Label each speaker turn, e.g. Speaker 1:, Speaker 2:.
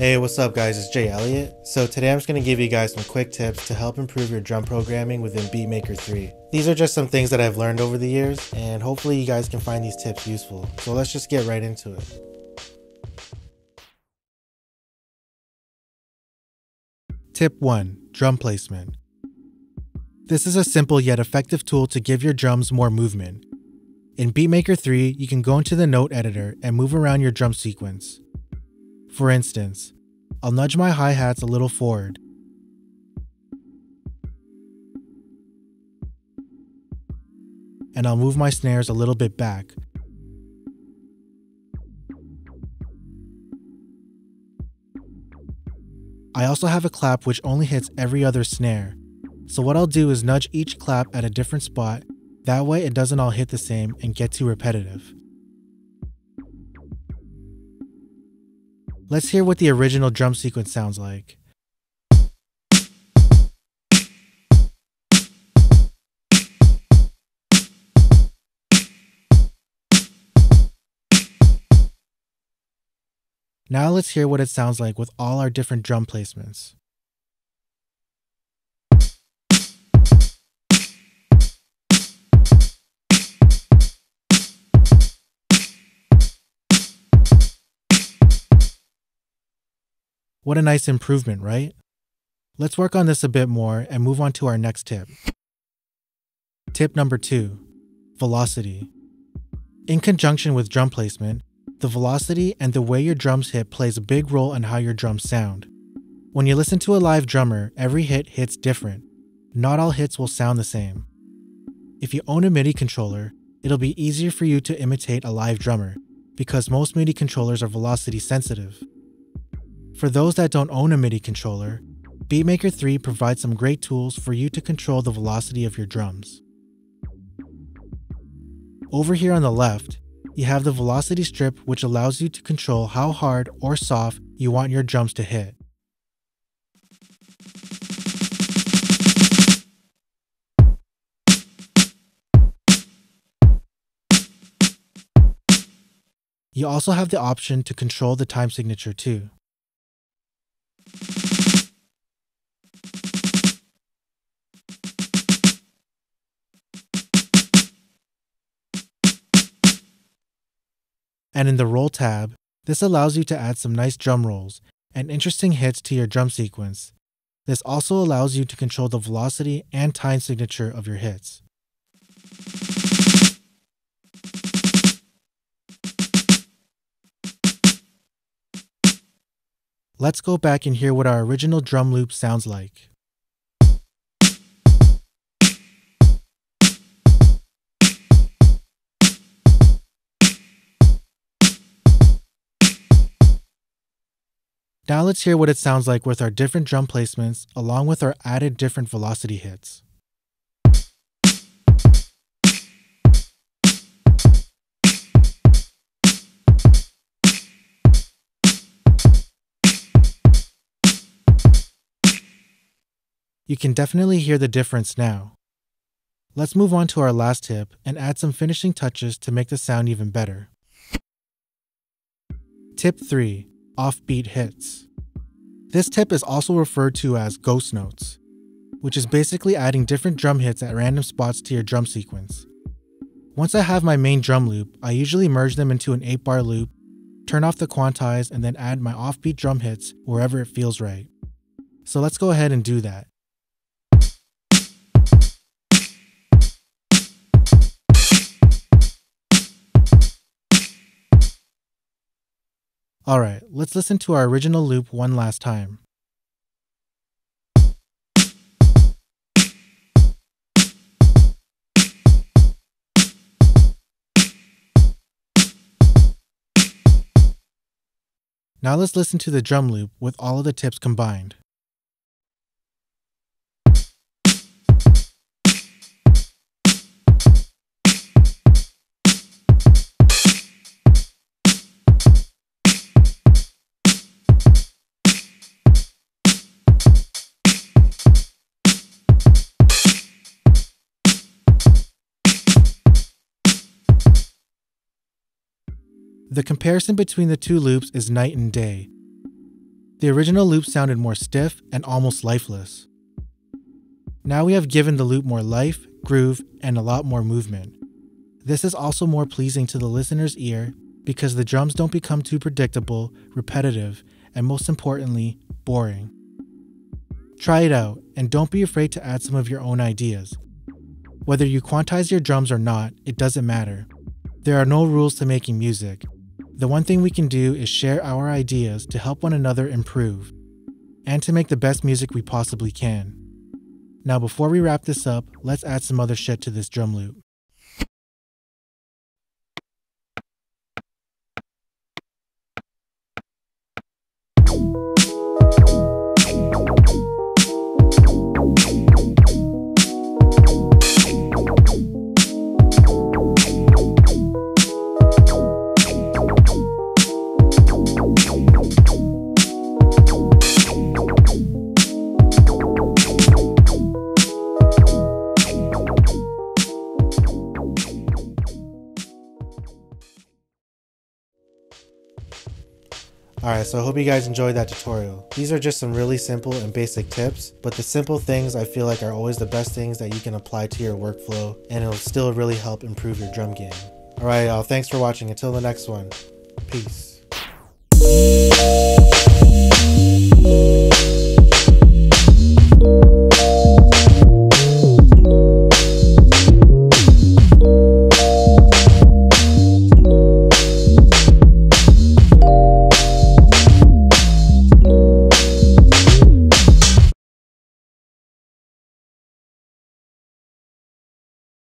Speaker 1: Hey, what's up guys, it's Ellyiot. So today I'm just going to give you guys some quick tips to help improve your drum programming within Beatmaker 3. These are just some things that I've learned over the years, and hopefully you guys can find these tips useful. So let's just get right into it. Tip 1. Drum placement. This is a simple yet effective tool to give your drums more movement. In Beatmaker 3, you can go into the note editor and move around your drum sequence. For instance, I'll nudge my hi-hats a little forward. And I'll move my snares a little bit back. I also have a clap which only hits every other snare. So what I'll do is nudge each clap at a different spot, that way it doesn't all hit the same and get too repetitive. Let's hear what the original drum sequence sounds like. Now let's hear what it sounds like with all our different drum placements. What a nice improvement, right? Let's work on this a bit more and move on to our next tip. Tip number 2. Velocity. In conjunction with drum placement, the velocity and the way your drums hit plays a big role in how your drums sound. When you listen to a live drummer, every hit hits different. Not all hits will sound the same. If you own a MIDI controller, it'll be easier for you to imitate a live drummer, because most MIDI controllers are velocity sensitive. For those that don't own a MIDI controller, Beatmaker 3 provides some great tools for you to control the velocity of your drums. Over here on the left, you have the velocity strip, which allows you to control how hard or soft you want your drums to hit. You also have the option to control the time signature too. And in the roll tab, this allows you to add some nice drum rolls and interesting hits to your drum sequence. This also allows you to control the velocity and time signature of your hits. Let's go back and hear what our original drum loop sounds like. Now let's hear what it sounds like with our different drum placements along with our added different velocity hits. You can definitely hear the difference now. Let's move on to our last tip and add some finishing touches to make the sound even better. Tip 3. Offbeat hits. This tip is also referred to as ghost notes, which is basically adding different drum hits at random spots to your drum sequence. Once I have my main drum loop, I usually merge them into an 8-bar loop, turn off the quantize, and then add my offbeat drum hits wherever it feels right. So let's go ahead and do that. Alright, let's listen to our original loop one last time. Now let's listen to the drum loop with all of the tips combined. The comparison between the two loops is night and day. The original loop sounded more stiff and almost lifeless. Now we have given the loop more life, groove, and a lot more movement. This is also more pleasing to the listener's ear because the drums don't become too predictable, repetitive, and most importantly, boring. Try it out, and don't be afraid to add some of your own ideas. Whether you quantize your drums or not, it doesn't matter. There are no rules to making music. The one thing we can do is share our ideas to help one another improve, and to make the best music we possibly can. Now before we wrap this up, let's add some other shit to this drum loop. Alright, so I hope you guys enjoyed that tutorial. These are just some really simple and basic tips, but the simple things I feel like are always the best things that you can apply to your workflow, and it'll still really help improve your drum game. Alright y'all, thanks for watching. Until the next one. Peace.